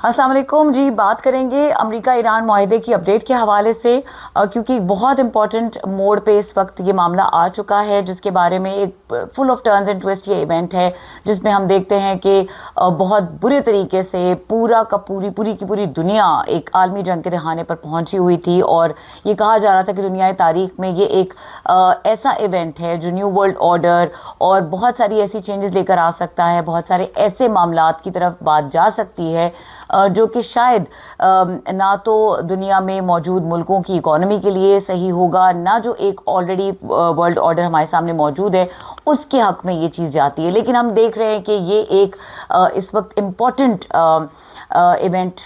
السلام علیکم جی، بات کریں گے امریکہ ایران معاہدے کی اپڈیٹ کے حوالے سے، کیونکہ بہت امپورٹنٹ موڑ پہ اس وقت یہ معاملہ آ چکا ہے، جس کے بارے میں ایک full of turns and twist یہ ایونٹ ہے، جس میں ہم دیکھتے ہیں کہ بہت برے طریقے سے پوری کی پوری دنیا ایک عالمی جنگ کے دہانے پر پہنچی ہوئی تھی، اور یہ کہا جا رہا تھا کہ دنیائے تاریخ میں یہ ایک ایسا ایونٹ ہے جو نیو ورلڈ آرڈر اور بہت ساری ایسی چینجز لے کر آ سکتا ہے، بہت سارے ایسے معاملات کی طرف بات جا سکتی ہے جو کہ شاید نہ تو دنیا میں موجود ملکوں کی اکانومی کے لیے صحیح ہوگا، نہ جو ایک آلریڈی ورلڈ آرڈر ہمارے سامنے موجود ہے اس کے حق میں یہ چیز جاتی ہے۔ لیکن ہم دیکھ رہے ہیں کہ یہ ایک اس وقت امپورٹنٹ ایونٹ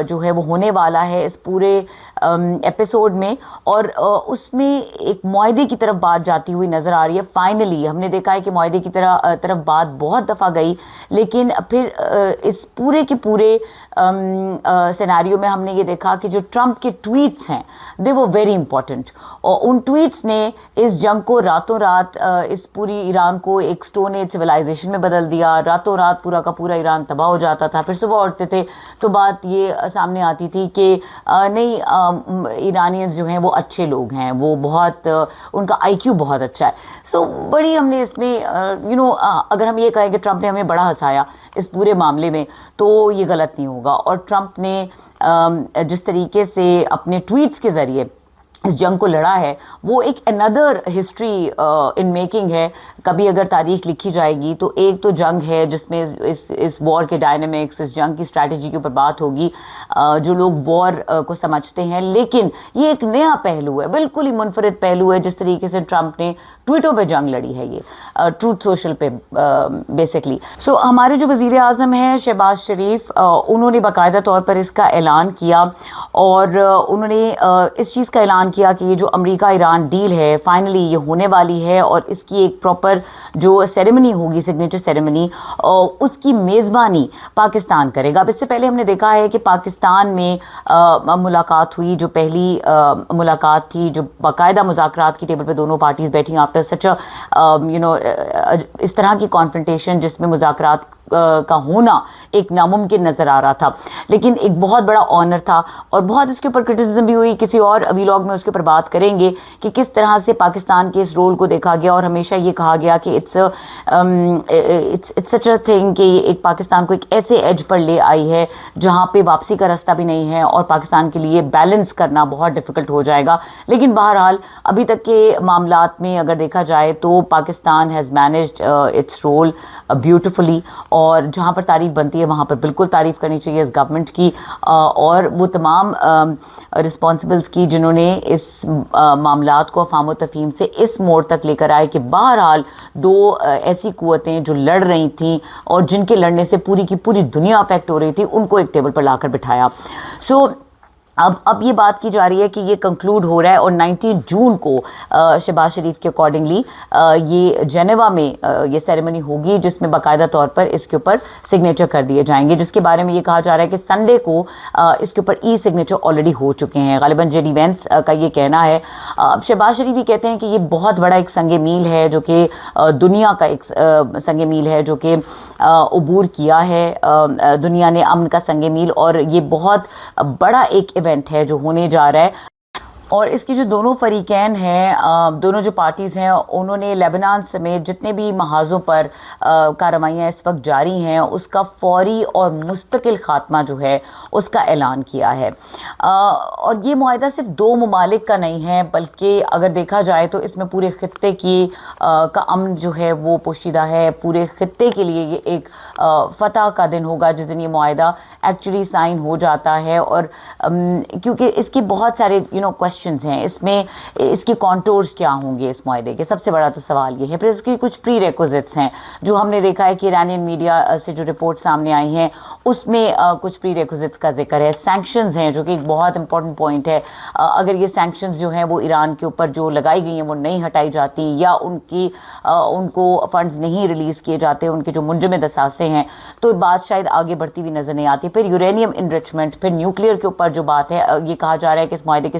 جو ہے وہ ہونے والا ہے اس پورے ایپیسوڈ میں، اور اس میں ایک معاہدے کی طرف بات جاتی ہوئی نظر آ رہی ہے۔ فائنلی ہم نے دیکھا ہے کہ معاہدے کی طرف بات بہت دفعہ گئی، لیکن پھر اس پورے کے پورے سیناریو میں ہم نے یہ دیکھا کہ جو ٹرمپ کے ٹویٹس ہیں دے وہ ویری امپورٹنٹ، اور ان ٹویٹس نے اس جنگ کو راتوں رات اس پوری ایران کو ایک سٹون ایج سویلائزیشن میں بدل دیا۔ راتوں رات پورا کا پورا ایران تباہ ہو جاتا تھا، پھر صبح اٹھتے تھے تو بات یہ سامنے آتی تھی کہ نہیں، ایرانیز جو ہیں وہ اچھے لوگ ہیں، وہ بہت ان کا آئی کیو بہت اچھا ہے۔ سو بڑی ہم نے اس میں اگر ہم یہ کہیں کہ ٹرمپ نے ہمیں بڑا ہنسایا اس پورے معاملے میں تو یہ غلط نہیں ہوگا، اور ٹرمپ نے جس طریقے سے اپنے ٹویٹس کے ذریعے اس جنگ کو لڑا ہے وہ ایک اندر ہسٹری ان میکنگ ہے۔ کبھی اگر تاریخ لکھی جائے گی تو ایک تو جنگ ہے جس میں اس وار کے ڈائنامکس، اس جنگ کی اسٹریٹجی کے اوپر بات ہوگی، جو لوگ وار کو سمجھتے ہیں، لیکن یہ ایک نیا پہلو ہے، بالکل ہی منفرد پہلو ہے جس طریقے سے ٹرمپ نے ٹویٹوں پہ جنگ لڑی ہے، یہ ٹروتھ سوشل پہ بیسکلی۔ سو ہمارے جو وزیر اعظم ہیں شہباز شریف، انہوں نے باقاعدہ طور پر اس کا اعلان کیا، اور انہوں نے اس چیز کا اعلان کیا کہ یہ جو امریکہ ایران ڈیل ہے فائنلی یہ ہونے والی ہے، اور اس کی ایک پراپر جو سیریمنی ہوگی، سگنیچر سیریمنی، اس کی میزبانی پاکستان کرے گا۔ اب اس سے پہلے ہم نے دیکھا ہے کہ پاکستان میں ملاقات ہوئی، جو پہلی ملاقات تھی جو باقاعدہ مذاکرات کی ٹیبل پہ دونوں پارٹیز بیٹھی آفٹر سچ اس طرح کی کانفرنٹیشن جس میں مذاکرات کا ہونا ایک ناممکن نظر آ رہا تھا، لیکن ایک بہت بڑا آنر تھا، اور بہت اس کے اوپر کرٹیسزم بھی ہوئی۔ کسی اور ویلاگ میں اس کے اوپر بات کریں گے کہ کس طرح سے پاکستان کے اس رول کو دیکھا گیا، اور ہمیشہ یہ کہا گیا کہ اٹس سچ اے تھنگ کہ ایک پاکستان کو ایک ایسے ایج پر لے آئی ہے جہاں پہ واپسی کا راستہ بھی نہیں ہے، اور پاکستان کے لیے بیلنس کرنا بہت ڈیفیکلٹ ہو جائے گا۔ لیکن بہرحال ابھی تک کے معاملات میں اگر دیکھا جائے تو Pakistan has managed its role beautifully, اور جہاں پر تعریف بنتی ہے وہاں پر بالکل تعریف کرنی چاہیے اس گورنمنٹ کی، اور وہ تمام رسپانسبلز کی جنہوں نے اس معاملات کو افہام و تفہیم سے اس موڑ تک لے کر آئے کہ بہرحال دو ایسی قوتیں جو لڑ رہی تھیں اور جن کے لڑنے سے پوری کی پوری دنیا افیکٹ ہو رہی تھی، ان کو ایک ٹیبل پر لا کر بٹھایا۔ سو اب یہ بات کی جا رہی ہے کہ یہ کنکلوڈ ہو رہا ہے، اور 19 جون کو شہباز شریف کے اکارڈنگلی یہ جنیوا میں یہ سیریمنی ہوگی جس میں باقاعدہ طور پر اس کے اوپر سگنیچر کر دیے جائیں گے، جس کے بارے میں یہ کہا جا رہا ہے کہ سنڈے کو اس کے اوپر ای سگنیچر آلریڈی ہو چکے ہیں، غالباً جے ڈی وینس کا یہ کہنا ہے۔ اب شہباز شریف یہ کہتے ہیں کہ یہ بہت بڑا ایک سنگ میل ہے، جو کہ دنیا کا ایک سنگ میل ہے جو کہ عبور کیا ہے دنیا نے، امن کا سنگ میل، اور یہ بہت بڑا ایک ایونٹ ہے جو ہونے جا رہا ہے۔ اور اس کی جو دونوں فریقین ہیں، دونوں جو پارٹیز ہیں، انہوں نے لیبنان سمیت جتنے بھی محاذوں پر کارروائیاں اس وقت جاری ہیں اس کا فوری اور مستقل خاتمہ جو ہے اس کا اعلان کیا ہے۔ اور یہ معاہدہ صرف دو ممالک کا نہیں ہے، بلکہ اگر دیکھا جائے تو اس میں پورے خطے کی کا امن جو ہے وہ پوشیدہ ہے۔ پورے خطے کے لیے یہ ایک فتح کا دن ہوگا جس دن یہ معاہدہ ایکچولی سائن ہو جاتا ہے، اور کیونکہ اس کی بہت سارے کویسچنز ہیں، اس میں اس کی کانٹورز کیا ہوں گے اس معاہدے کے، سب سے بڑا تو سوال یہ ہے۔ پھر اس کی کچھ پری ریکوزٹس ہیں جو ہم نے دیکھا ہے کہ ایرانین میڈیا سے جو رپورٹ سامنے آئی ہیں اس میں کچھ پری ریکوزٹس کا ذکر ہے۔ سینکشنز ہیں جو کہ ایک بہت امپورٹنٹ پوائنٹ ہے، اگر یہ سینکشنز جو ہیں وہ ایران کے اوپر جو لگائی گئی ہیں وہ نہیں ہٹائی جاتی، یا ان کو فنڈز نہیں ریلیز کیے جاتے، ان کے جو منجمد اثاثے ہیں، تو بات شاید آگے بڑھتی ہوئی نظر نہیں آتی۔ پھر یورینیم انریچمنٹ، پھر نیوکلیئر کے اوپر جو بات ہے، یہ کہا جا رہا ہے کہ اس معاہدے کے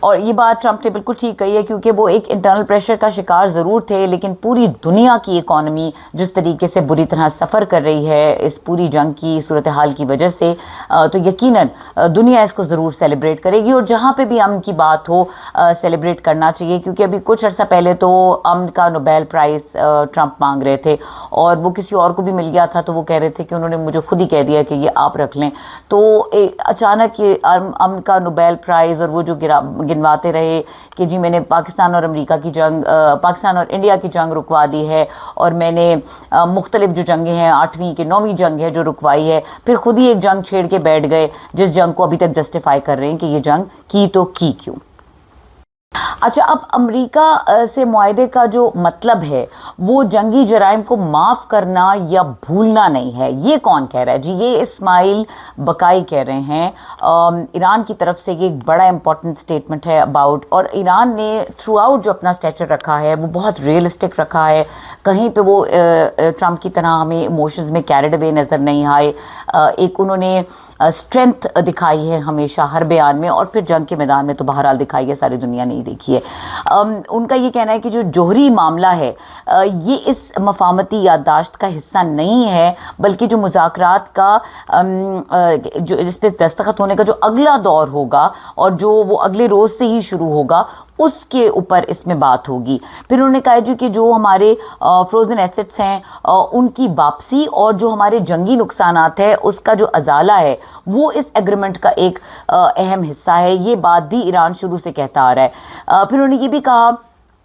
اور یہ بات ٹرمپ نے بالکل ٹھیک کہی ہے کیونکہ وہ ایک انٹرنل پریشر کا شکار ضرور تھے، لیکن پوری دنیا کی اکانومی جس طریقے سے بری طرح سفر کر رہی ہے اس پوری جنگ کی صورتحال کی وجہ سے، تو یقیناً دنیا اس کو ضرور سیلیبریٹ کرے گی، اور جہاں پہ بھی امن کی بات ہو سیلیبریٹ کرنا چاہیے، کیونکہ ابھی کچھ عرصہ پہلے تو امن کا نوبیل پرائز ٹرمپ مانگ رہے تھے اور وہ کسی اور کو بھی مل گیا تھا، تو وہ کہہ رہے تھے کہ انہوں نے مجھے خود ہی کہہ دیا کہ یہ آپ رکھ لیں، تو اچانک یہ امن کا نوبیل پرائز، اور وہ جو گنواتے رہے کہ جی میں نے پاکستان اور امریکہ کی جنگ، پاکستان اور انڈیا کی جنگ رکوا دی ہے، اور میں نے مختلف جو جنگیں ہیں 8ویں کہ 9ویں جنگ ہے جو رکوائی ہے، پھر خود ہی ایک جنگ چھیڑ کے بیٹھ گئے جس جنگ کو ابھی تک جسٹیفائی کر رہے ہیں کہ یہ جنگ کی تو کی کیوں۔ اچھا، اب امریکہ سے معاہدے کا جو مطلب ہے وہ جنگی جرائم کو معاف کرنا یا بھولنا نہیں ہے، یہ کون کہہ رہا ہے جی؟ یہ اسماعیل بقائی کہہ رہے ہیں، ایران کی طرف سے یہ ایک بڑا امپورٹنٹ سٹیٹمنٹ ہے اباؤٹ، اور ایران نے تھرو آؤٹ جو اپنا اسٹیچر رکھا ہے وہ بہت ریئلسٹک رکھا ہے، کہیں پہ وہ ٹرمپ کی طرح ہمیں ایموشنز میں کیریڈ اوے نظر نہیں آئے، ایک انہوں نے اسٹرینتھ دکھائی ہے ہمیشہ ہر بیان میں، اور پھر جنگ کے میدان میں تو بہرحال دکھائی ہے، ساری دنیا نہیں دیکھی ہے۔ ان کا یہ کہنا ہے کہ جو جوہری معاملہ ہے یہ اس مفاہمتی یادداشت کا حصہ نہیں ہے، بلکہ جو مذاکرات کا جو جس پہ دستخط ہونے کا جو اگلا دور ہوگا اور جو وہ اگلے روز سے ہی شروع ہوگا اس کے اوپر اس میں بات ہوگی۔ پھر انہوں نے کہا جو کہ جو ہمارے فروزن ایسٹس ہیں ان کی واپسی اور جو ہمارے جنگی نقصانات ہے اس کا جو ازالہ ہے وہ اس ایگریمنٹ کا ایک اہم حصہ ہے، یہ بات بھی ایران شروع سے کہتا آ رہا ہے۔ پھر انہوں نے یہ بھی کہا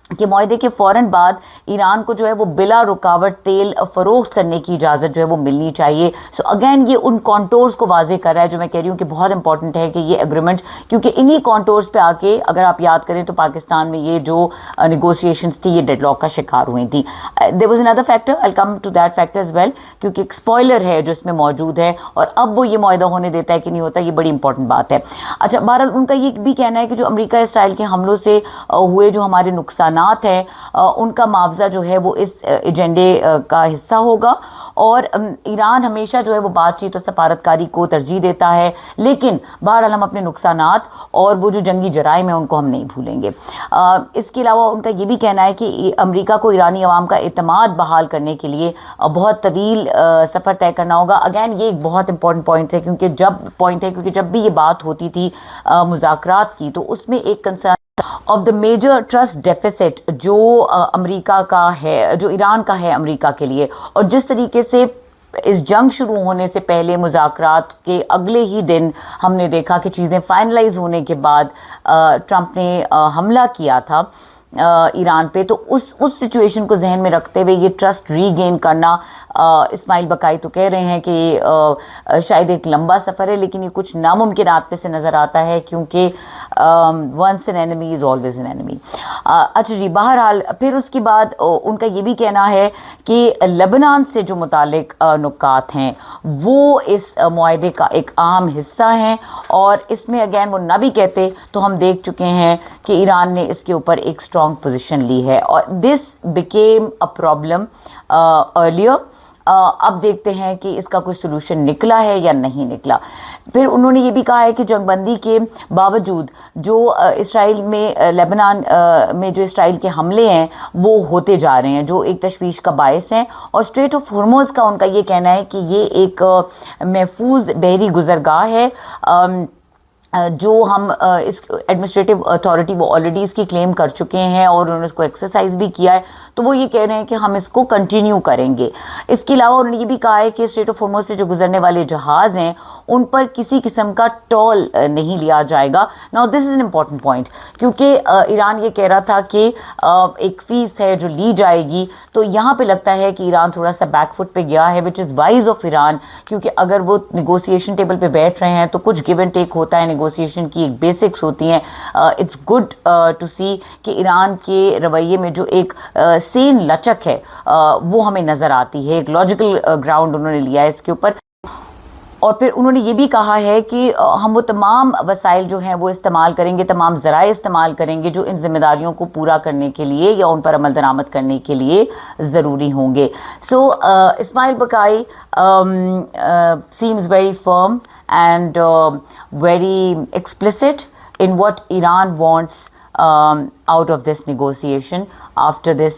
کہ معاہدے کے فوراً بعد ایران کو جو ہے وہ بلا رکاوٹ تیل فروخت کرنے کی اجازت جو ہے وہ ملنی چاہیے۔ سو اگین یہ ان کانٹورز کو واضح کر رہا ہے جو میں کہہ رہی ہوں کہ بہت امپورٹنٹ ہے کہ یہ ایگریمنٹ، کیونکہ انہی کانٹورز پہ آ کے اگر آپ یاد کریں تو پاکستان میں یہ جو نیگوشیشنز تھی یہ ڈیڈ لاک کا شکار ہوئی تھی۔ There was another factor, I come to that factor as well, کیونکہ ایک اسپوائلر ہے جو اس میں موجود ہے، اور اب وہ یہ معاہدہ ہونے دیتا ہے کہ نہیں ہوتا، یہ بڑی امپورٹنٹ بات ہے۔ اچھا، بہرحال ان کا یہ بھی کہنا ہے کہ جو امریکہ اسرائیل کے حملوں سے ہوئے جو ہمارے نقصانات ہیں ان کا معاوضہ جو ہے وہ اس ایجنڈے کا حصہ ہوگا، اور ایران ہمیشہ جو ہے وہ بات چیت اور سفارتکاری کو ترجیح دیتا ہے، لیکن بہرحال ہم اپنے نقصانات اور وہ جو جنگی جرائم ہیں ان کو ہم نہیں بھولیں گے۔ اس کے علاوہ ان کا یہ بھی کہنا ہے کہ امریکہ کو ایرانی عوام کا اعتماد بحال کرنے کے لیے بہت طویل سفر طے کرنا ہوگا۔ اگین یہ ایک بہت امپورٹنٹ پوائنٹ ہے کیونکہ جب بھی یہ بات ہوتی تھی مذاکرات کی تو اس میں ایک concern of the major trust deficit جو امریکہ کا ہے، جو ایران کا ہے امریکہ کے لیے، اور جس طریقے سے اس جنگ شروع ہونے سے پہلے مذاکرات کے اگلے ہی دن ہم نے دیکھا کہ چیزیں فائنلائز ہونے کے بعد ٹرمپ نے حملہ کیا تھا ایران پہ، تو اس سچویشن کو ذہن میں رکھتے ہوئے یہ ٹرسٹ ری گین کرنا، اسماعیل بقائی تو کہہ رہے ہیں کہ شاید ایک لمبا سفر ہے، لیکن یہ کچھ ناممکنات پہ سے نظر آتا ہے، کیونکہ once an enemy is always an enemy۔ اچھا جی، بہرحال پھر اس کے بعد ان کا یہ بھی کہنا ہے کہ لبنان سے جو متعلق نکات ہیں وہ اس معاہدے کا ایک اہم حصہ ہیں، اور اس میں اگین وہ نہ بھی کہتے تو ہم دیکھ چکے ہیں کہ ایران نے اس کے اوپر ایک اسٹرانگ پوزیشن لی ہے، اور this became a problem earlier. اب دیکھتے ہیں کہ اس کا کوئی سلوشن نکلا ہے یا نہیں نکلا۔ پھر انہوں نے یہ بھی کہا ہے کہ جنگ بندی کے باوجود جو اسرائیل میں لبنان میں جو اسرائیل کے حملے ہیں وہ ہوتے جا رہے ہیں جو ایک تشویش کا باعث ہیں، اور اسٹریٹ آف ہرمز کا ان کا یہ کہنا ہے کہ یہ ایک محفوظ بحری گزرگاہ ہے جو ہم اس ایڈمنسٹریٹو اتھارٹی وہ آلریڈی اس کی کلیم کر چکے ہیں اور انہوں نے اس کو ایکسرسائز بھی کیا ہے، تو وہ یہ کہہ رہے ہیں کہ ہم اس کو کنٹینیو کریں گے۔ اس کے علاوہ انہوں نے یہ بھی کہا ہے کہ اسٹریٹ آف ہرمز سے جو گزرنے والے جہاز ہیں ان پر کسی قسم کا ٹول نہیں لیا جائے گا۔ Now this is an important point, کیونکہ ایران یہ کہہ رہا تھا کہ ایک فیس ہے جو لی جائے گی، تو یہاں پہ لگتا ہے کہ ایران تھوڑا سا بیک فٹ پہ گیا ہے، وچ از وائز آف ایران، کیونکہ اگر وہ نیگوسیشن ٹیبل پہ بیٹھ رہے ہیں تو کچھ گیو اینڈ ٹیک ہوتا ہے، نیگوسیشن کی ایک بیسکس ہوتی ہیں۔ اٹس گڈ ٹو سی کہ ایران کے رویے میں جو ایک سین لچک ہے وہ ہمیں نظر آتی ہے، ایک لاجیکل گراؤنڈ انہوں نے لیا ہے اس کے اوپر۔ اور پھر انہوں نے یہ بھی کہا ہے کہ ہم وہ تمام وسائل جو ہیں وہ استعمال کریں گے، تمام ذرائع استعمال کریں گے جو ان ذمہ داریوں کو پورا کرنے کے لیے یا ان پر عمل درآمد کرنے کے لیے ضروری ہوں گے۔ سو اسماعیل بقائی seems very firm and very explicit in what Iran wants out of this negotiation after this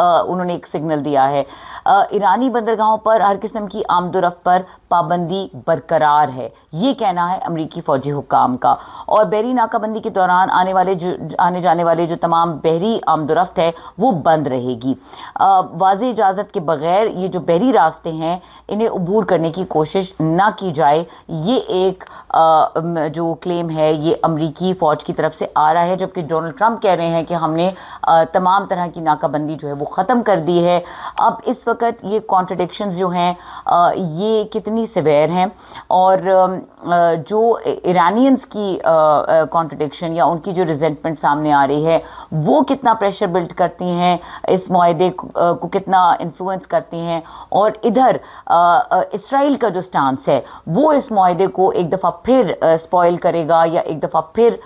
انہوں نے ایک سگنل دیا ہے. ایرانی بندرگاہوں پر ہر قسم کی آمد و رفت پر پابندی برقرار ہے، یہ کہنا ہے امریکی فوجی حکام کا. اور بحری ناکہ بندی کے دوران آنے جانے والے جو تمام بحری آمد و رفت ہے وہ بند رہے گی. واضح اجازت کے بغیر یہ جو بحری راستے ہیں انہیں عبور کرنے کی کوشش نہ کی جائے، یہ ایک جو کلیم ہے یہ امریکی فوج کی طرف سے آ رہا ہے، جبکہ ڈونلڈ ٹرمپ کہہ رہے ہیں کہ ہم نے تمام طرح کی ناکہ بندی جو ہے وہ ختم کر دی ہے. اب اس وقت یہ کانٹرڈکشنز جو ہیں یہ کتنی سیویئر ہیں، اور جو ایرانینز کی کانٹرڈکشن یا ان کی جو ریزنٹمنٹ سامنے آ رہی ہے وہ کتنا پریشر بلڈ کرتی ہیں، اس معاہدے کو کتنا انفلوئنس کرتی ہیں، اور ادھر اسرائیل کا جو سٹانس ہے وہ اس معاہدے کو ایک دفعہ پھر سپوائل کرے گا یا ایک دفعہ پھر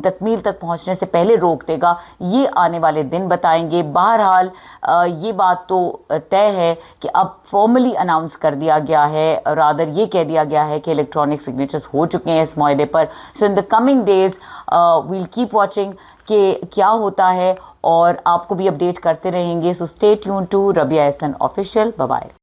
تکمیل تک پہنچنے سے پہلے روک دے گا، یہ آنے والے دن بتائیں گے. بہرحال یہ بات تو طے ہے کہ اب فارملی اناؤنس کر دیا گیا ہے، رادر یہ کہہ دیا گیا ہے کہ الیکٹرانک سگنیچرز ہو چکے ہیں اس معاہدے پر. So in the coming days we'll keep watching کہ کیا ہوتا ہے، اور آپ کو بھی اپڈیٹ کرتے رہیں گے. So stay tune to Rabia Ahsan official. Bye bye.